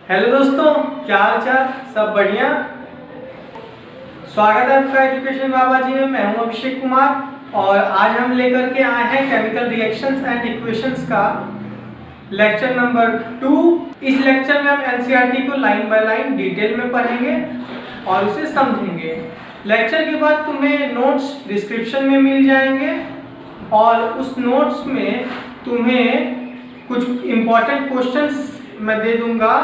Hello दोस्तों, क्या हाल चाल? सब बढ़िया। स्वागत है आपका एजुकेशन बाबा जी में। मैं हूं अभिषेक कुमार और आज हम लेकर के आए हैं केमिकल रिएक्शंस एंड इक्वेशंस का लेक्चर नंबर 2। इस लेक्चर में हम एनसीईआरटी को लाइन बाय लाइन डिटेल में पढ़ेंगे और उसे समझेंगे। लेक्चर के बाद तुम्हें नोट्स डिस्क्रिप्शन में मिल जाएंगे और उस नोट्स में तुम्हें कुछ इम्पोर्टेंट क्वेश्चंस मैं दे दूंगा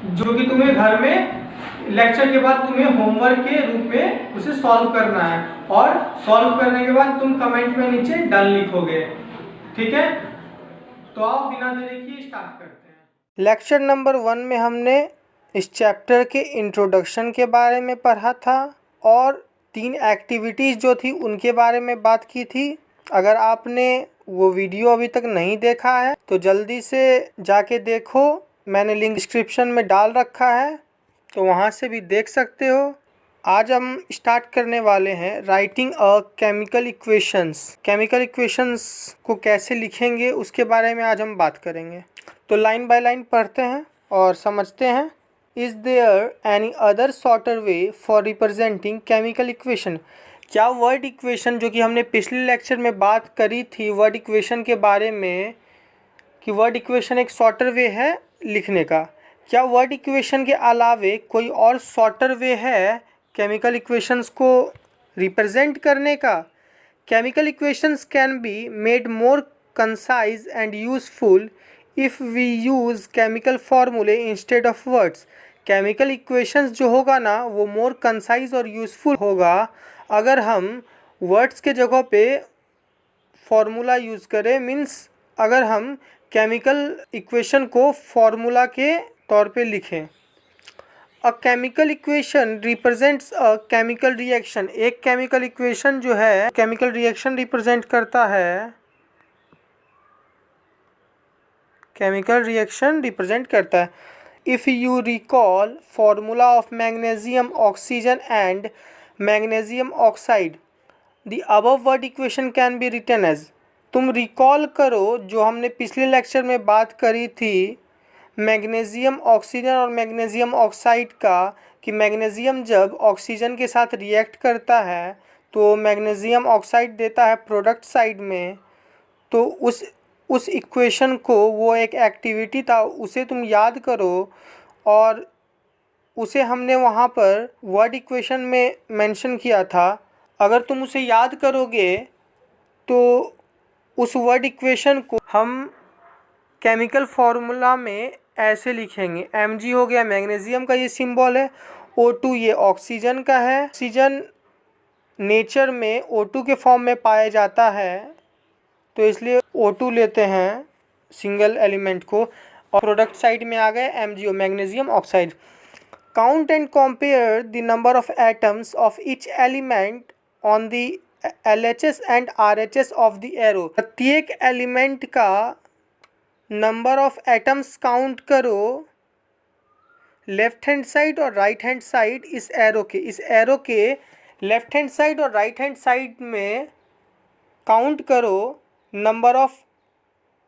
जो कि तुम्हें घर में लेक्चर के बाद तुम्हें होमवर्क के रूप में उसे सॉल्व करना है और सॉल्व करने के बाद तुम कमेंट में नीचे डन लिखोगे। ठीक है, तो आओ बिना देरी किए स्टार्ट करते हैं। लेक्चर नंबर 1 में हमने इस चैप्टर के इंट्रोडक्शन के बारे में पढ़ा था और 3 एक्टिविटीज़ जो थी उनके बारे में बात की थी। अगर आपने वो वीडियो अभी तक नहीं देखा है तो जल्दी से जाके देखो, मैंने लिंक डिस्क्रिप्शन में डाल रखा है, तो वहाँ से भी देख सकते हो। आज हम स्टार्ट करने वाले हैं writing a chemical equations. Chemical equations को कैसे लिखेंगे उसके बारे में आज हम बात करेंगे। तो लाइन बाय लाइन पढ़ते हैं और समझते हैं। Is there any other shorter way for representing chemical equation? क्या वर्ड इक्वेशन, जो कि हमने पिछले लेक्चर में बात करी थी वर्ड इक्वेशन के बारे में, कि वर्ड इक्वेशन एक शॉर्टर वे है लिखने का, क्या वर्ड इक्वेशन के अलावे कोई और शॉर्टर वे है केमिकल इक्वेशंस को रिप्रेजेंट करने का? Chemical equations can be made more concise and useful if we use chemical formulae instead of words. Chemical equations जो होगा ना वो मोर कंसाइज और यूज़फुल होगा अगर हम वर्ड्स के जगह पे फॉर्मूला यूज़ करें। मीन्स अगर हम केमिकल इक्वेशन को फॉर्मूला के तौर पे लिखें। A chemical equation represents a chemical reaction. एक केमिकल इक्वेशन जो है केमिकल रिएक्शन रिप्रेजेंट करता है, केमिकल रिएक्शन रिप्रेजेंट करता है। If you recall formula of magnesium oxygen and magnesium oxide, the above word equation can be written as. तुम recall करो जो हमने पिछले लेक्चर में बात करी थी मैग्नीशियम ऑक्सीजन और मैग्नीशियम ऑक्साइड का, कि मैग्नीशियम जब ऑक्सीजन के साथ रिएक्ट करता है तो मैग्नीशियम ऑक्साइड देता है प्रोडक्ट साइड में। तो उस इक्वेशन को, वो एक एक्टिविटी था, उसे तुम याद करो और उसे हमने वहाँ पर वर्ड इक्वेशन में मेंशन किया था। अगर तुम उसे याद करोगे तो उस वर्ड इक्वेशन को हम केमिकल फार्मूला में ऐसे लिखेंगे। Mg हो गया मैग्नीशियम का ये सिंबल है, O2 ये ऑक्सीजन का है। ऑक्सीजन नेचर में O2 के फॉर्म में पाया जाता है तो इसलिए O2 लेते हैं सिंगल एलिमेंट को, और प्रोडक्ट साइड में आ गए MgO magnesium oxide. Count and compare the number of atoms of each element on the LHS and RHS of the arrow. प्रत्येक एलिमेंट का नंबर ऑफ एटम्स काउंट करो left hand side और right hand side इस arrow के left hand side और right hand side में count करो number of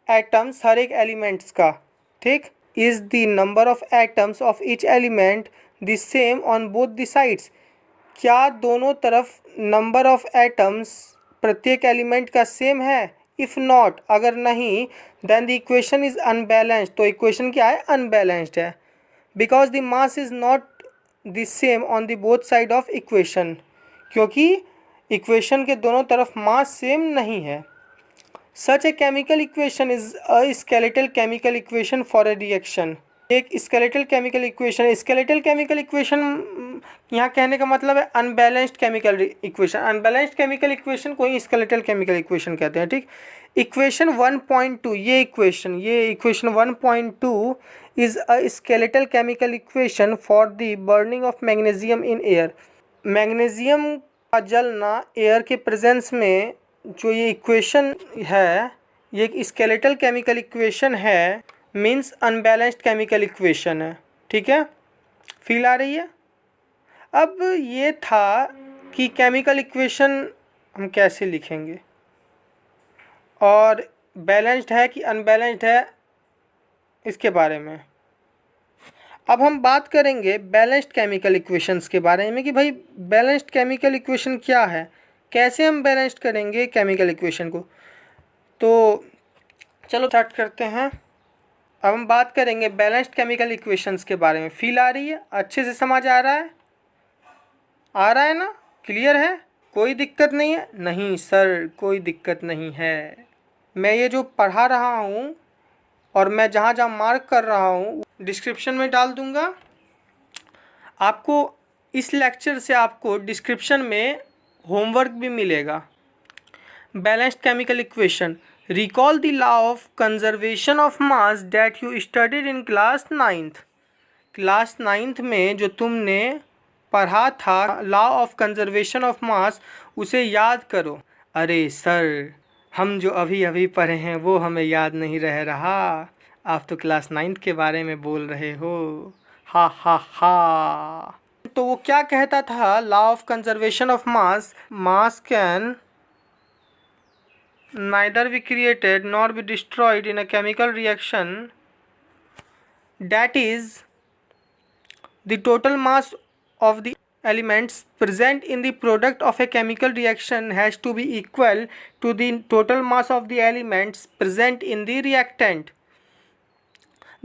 atoms हर एक एलिमेंट्स का। ठीक, is the number of atoms of each element the same on both the sides? क्या दोनों तरफ नंबर ऑफ एटम्स प्रत्येक एलिमेंट का सेम है? इफ़ नॉट, अगर नहीं, then the equation is unbalanced. तो इक्वेशन क्या है? अनबैलेंस्ड है। Because the mass is not the same on the both side of equation, क्योंकि इक्वेशन के दोनों तरफ मास सेम नहीं है। Such a chemical equation is a skeletal chemical equation for a reaction. एक स्केलेटल केमिकल इक्वेशन यहाँ कहने का मतलब है unbalanced chemical equation. Unbalanced chemical equation को ही स्केलेटल केमिकल इक्वेशन कहते हैं। ठीक, इक्वेशन 1.2, ये equation 1.2 is a skeletal chemical equation for the burning of magnesium in air. Magnesium का जलना एयर के प्रेजेंस में, जो ये इक्वेशन है ये एक स्केलेटल केमिकल इक्वेशन है, मीन्स अनबैलेंस्ड केमिकल इक्वेशन है। ठीक है, फील आ रही है? अब ये था कि केमिकल इक्वेशन हम कैसे लिखेंगे और बैलेंस्ड है कि अनबैलेंस्ड है इसके बारे में। अब हम बात करेंगे बैलेंस्ड केमिकल इक्वेशंस के बारे में कि भाई बैलेंस्ड केमिकल इक्वेशन क्या है, कैसे हम बैलेंस्ड करेंगे केमिकल इक्वेशन को। तो चलो स्टार्ट करते हैं। अब हम बात करेंगे बैलेंस्ड केमिकल इक्वेशंस के बारे में। फील आ रही है, अच्छे से समझ आ रहा है, ना, क्लियर है, कोई दिक्कत नहीं है? नहीं सर, कोई दिक्कत नहीं है। मैं ये जो पढ़ा रहा हूँ और मैं जहाँ जहाँ मार्क कर रहा हूँ डिस्क्रिप्शन में डाल दूँगा। आपको इस लेक्चर से आपको डिस्क्रिप्शन में होमवर्क भी मिलेगा। Balanced chemical equation, recall the law of conservation of mass that you studied in class 9th। Class 9th में जो तुमने पढ़ा था law of conservation of mass, उसे याद करो। अरे सर, हम जो अभी अभी पढ़े हैं वो हमें याद नहीं रह रहा, आप तो क्लास 9th के बारे में बोल रहे हो। हा हा हा। तो वो क्या कहता था, law of conservation of mass, mass can neither be created nor be destroyed in a chemical reaction, that is the total mass of the elements present in the product of a chemical reaction has to be equal to the total mass of the elements present in the reactant।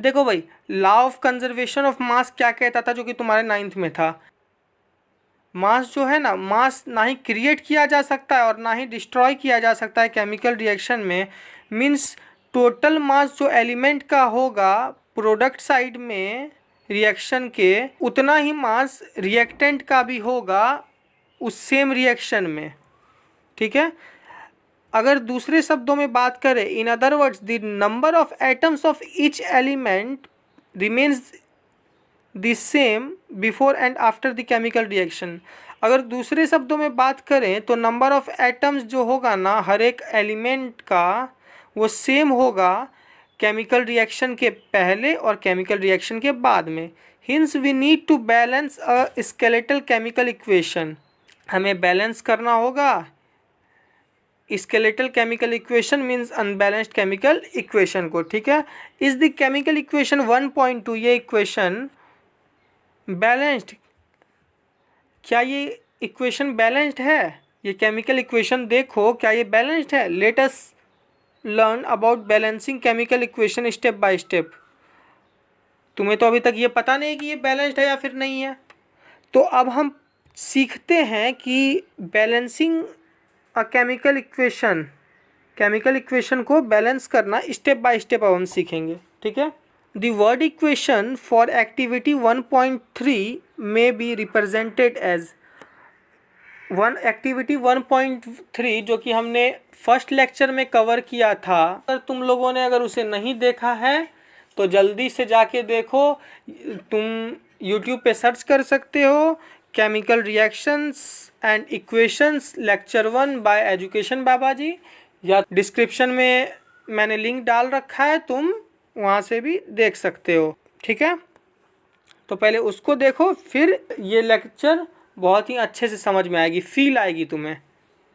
देखो भाई, law of conservation of mass क्या कहता था, जो कि तुम्हारे 9th में था। मास जो है ना, मास ना ही क्रिएट किया जा सकता है और ना ही डिस्ट्रॉय किया जा सकता है केमिकल रिएक्शन में। मीन्स टोटल मास जो एलिमेंट का होगा प्रोडक्ट साइड में रिएक्शन के, उतना ही मास रिएक्टेंट का भी होगा उस सेम रिएक्शन में। ठीक है, अगर दूसरे शब्दों में बात करें, in other words the number of atoms of each element remains the same before and after the chemical reaction. अगर दूसरे शब्दों में बात करें तो नंबर ऑफ एटम्स जो होगा ना हर एक एलिमेंट का, वो सेम होगा केमिकल रिएक्शन के पहले और केमिकल रिएक्शन के बाद में। Hence we need to balance a skeletal chemical equation. हमें बैलेंस करना होगा skeletal chemical equation means unbalanced chemical equation को। ठीक है, इज द केमिकल इक्वेशन 1.2, ये इक्वेशन बैलेंस्ड, क्या ये इक्वेशन बैलेंस्ड है? ये केमिकल इक्वेशन देखो, क्या ये बैलेंस्ड है? Let us learn about balancing chemical equation step by step. तुम्हें तो अभी तक ये पता नहीं कि ये बैलेंस्ड है या फिर नहीं है, तो अब हम सीखते हैं कि बैलेंसिंग अ केमिकल इक्वेशन को बैलेंस करना स्टेप बाय स्टेप अब हम सीखेंगे। ठीक है, The word equation for activity 1.3 may be represented as activity 1.3 जो कि हमने फर्स्ट लेक्चर में कवर किया था। अगर तुम लोगों ने अगर उसे नहीं देखा है तो जल्दी से जाके देखो। तुम YouTube पे सर्च कर सकते हो chemical reactions and equations lecture 1 by education Baba ji, या डिस्क्रिप्शन में मैंने लिंक डाल रखा है, तुम वहाँ से भी देख सकते हो। ठीक है, तो पहले उसको देखो, फिर ये लेक्चर बहुत ही अच्छे से समझ में आएगी, फील आएगी तुम्हें।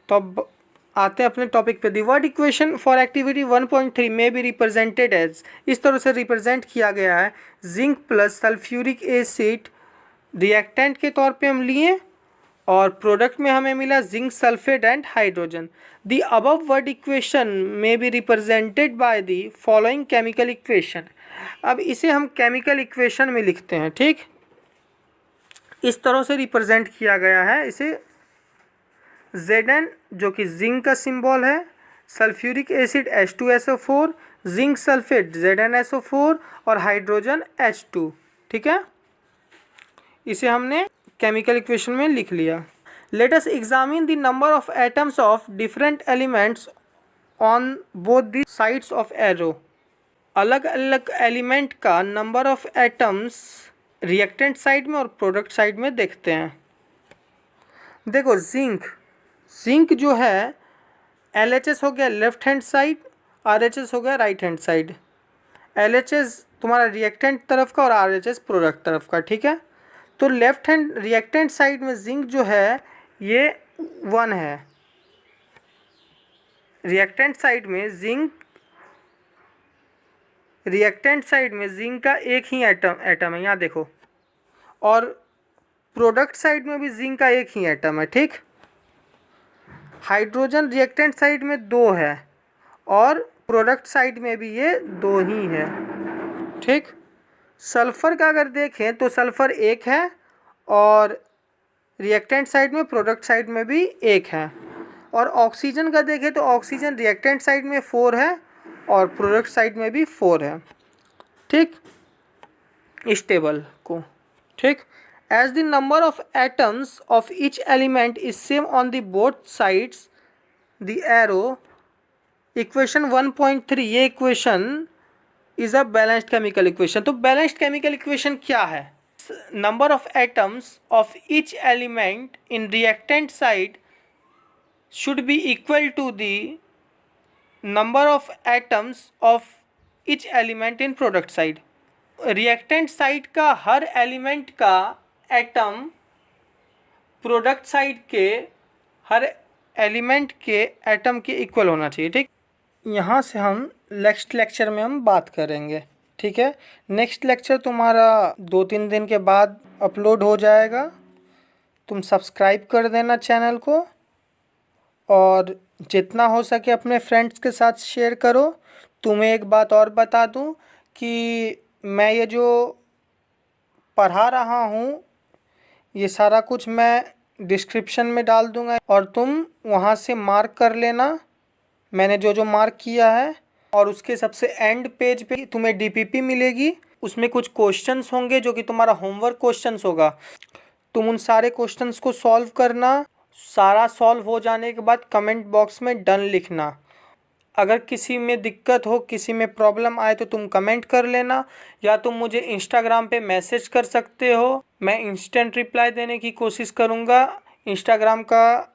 तो अब आते हैं अपने टॉपिक पे। The word equation for activity 1.3 में बी रिप्रेजेंटेड एज, इस तरह से रिप्रेजेंट किया गया है। Zinc plus sulphuric acid reactant के तौर पे हम लिए और प्रोडक्ट में हमें मिला zinc sulphate and hydrogen. The above word equation में be represented by the following chemical equation. अब इसे हम केमिकल इक्वेशन में लिखते हैं। ठीक, इस तरह से रिप्रेजेंट किया गया है इसे। Zn जो कि जिंक का सिंबल है, sulphuric acid H2SO4, zinc sulphate ZnSO4 और हाइड्रोजन H2। ठीक है, इसे हमने केमिकल इक्वेशन में लिख लिया। Let us examine the number of atoms of different elements on both the sides of arrow. अलग अलग एलिमेंट का number of atoms reactant side में और प्रोडक्ट साइड में देखते हैं। देखो, जिंक जो है LHS हो गया लेफ्ट हैंड साइड, RHS हो गया राइट हैंड साइड। LHS तुम्हारा रिएक्टेंट तरफ का और RHS प्रोडक्ट तरफ का। ठीक है, तो लेफ्ट हैंड रिएक्टेंट साइड में जिंक जो है ये 1 है। रिएक्टेंट साइड में जिंक रिएक्टेंट साइड में जिंक का एक ही एटम है, यहाँ देखो, और प्रोडक्ट साइड में भी जिंक का एक ही एटम है, ठीक। हाइड्रोजन रिएक्टेंट साइड में 2 है और प्रोडक्ट साइड में भी ये 2 ही है, ठीक। सल्फ़र का अगर देखें तो सल्फ़र 1 है और रिएक्टेंट साइड में, प्रोडक्ट साइड में भी 1 है। और ऑक्सीजन का देखें तो ऑक्सीजन रिएक्टेंट साइड में 4 है और प्रोडक्ट साइड में भी 4 है, ठीक, इस टेबल को, ठीक। As the number of atoms of each element is same on the both sides the arrow, equation 1.3, ये equation is a balanced chemical equation. तो बैलेंस्ड केमिकल इक्वेशन क्या है? Number of atoms of each element in reactant side should be equal to the number of atoms of each element in product side। Reactant side का हर element का atom product side के हर element के atom के equal होना चाहिए, ठीक। यहाँ से हम नेक्स्ट लेक्चर में हम बात करेंगे, ठीक है। नेक्स्ट लेक्चर तुम्हारा 2-3 दिन के बाद अपलोड हो जाएगा। तुम सब्सक्राइब कर देना चैनल को और जितना हो सके अपने फ्रेंड्स के साथ शेयर करो। तुम्हें एक बात और बता दूं कि मैं ये जो पढ़ा रहा हूँ ये सारा कुछ मैं डिस्क्रिप्शन में डाल दूँगा और तुम वहाँ से मार्क कर लेना मैंने जो जो मार्क किया है। और उसके सबसे एंड पेज पे तुम्हें डीपीपी मिलेगी, उसमें कुछ क्वेश्चंस होंगे जो कि तुम्हारा होमवर्क क्वेश्चंस होगा। तुम उन सारे क्वेश्चंस को सॉल्व करना। सारा सॉल्व हो जाने के बाद कमेंट बॉक्स में डन लिखना। अगर किसी में दिक्कत हो, किसी में प्रॉब्लम आए तो तुम कमेंट कर लेना या तुम मुझे इंस्टाग्राम पे मैसेज कर सकते हो। मैं इंस्टेंट रिप्लाई देने की कोशिश करूँगा। इंस्टाग्राम का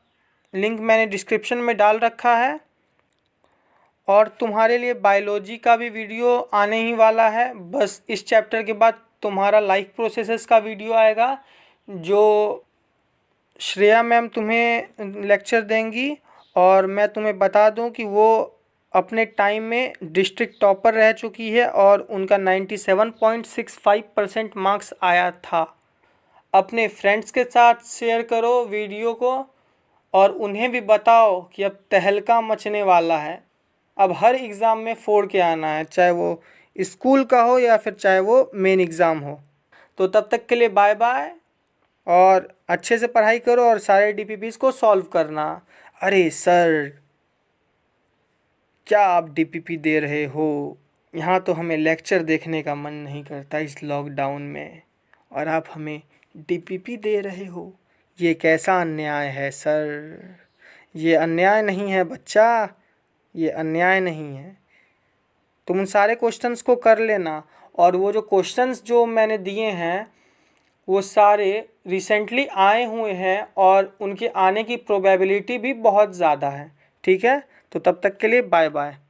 लिंक मैंने डिस्क्रिप्शन में डाल रखा है। और तुम्हारे लिए बायोलॉजी का भी वीडियो आने ही वाला है। बस इस चैप्टर के बाद तुम्हारा लाइफ प्रोसेसेस का वीडियो आएगा जो श्रेया मैम तुम्हें लेक्चर देंगी। और मैं तुम्हें बता दूं कि वो अपने टाइम में डिस्ट्रिक्ट टॉपर रह चुकी है और उनका 97.65% मार्क्स आया था। अपने फ्रेंड्स के साथ शेयर करो वीडियो को और उन्हें भी बताओ कि अब तहलका मचने वाला है। अब हर एग्ज़ाम में 4 के आना है, चाहे वो स्कूल का हो या फिर चाहे वो मेन एग्ज़ाम हो। तो तब तक के लिए बाय बाय और अच्छे से पढ़ाई करो और सारे डीपीपीज़ को सॉल्व करना। अरे सर, क्या आप डीपीपी दे रहे हो? यहाँ तो हमें लेक्चर देखने का मन नहीं करता इस लॉकडाउन में, और आप हमें डीपीपी दे रहे हो। ये कैसा अन्याय है सर? ये अन्याय नहीं है बच्चा, ये अन्याय नहीं है। तुम उन सारे क्वेश्चंस को कर लेना। और वो जो क्वेश्चंस जो मैंने दिए हैं वो सारे रिसेंटली आए हुए हैं और उनके आने की प्रोबेबिलिटी भी बहुत ज़्यादा है, ठीक है। तो तब तक के लिए बाय बाय।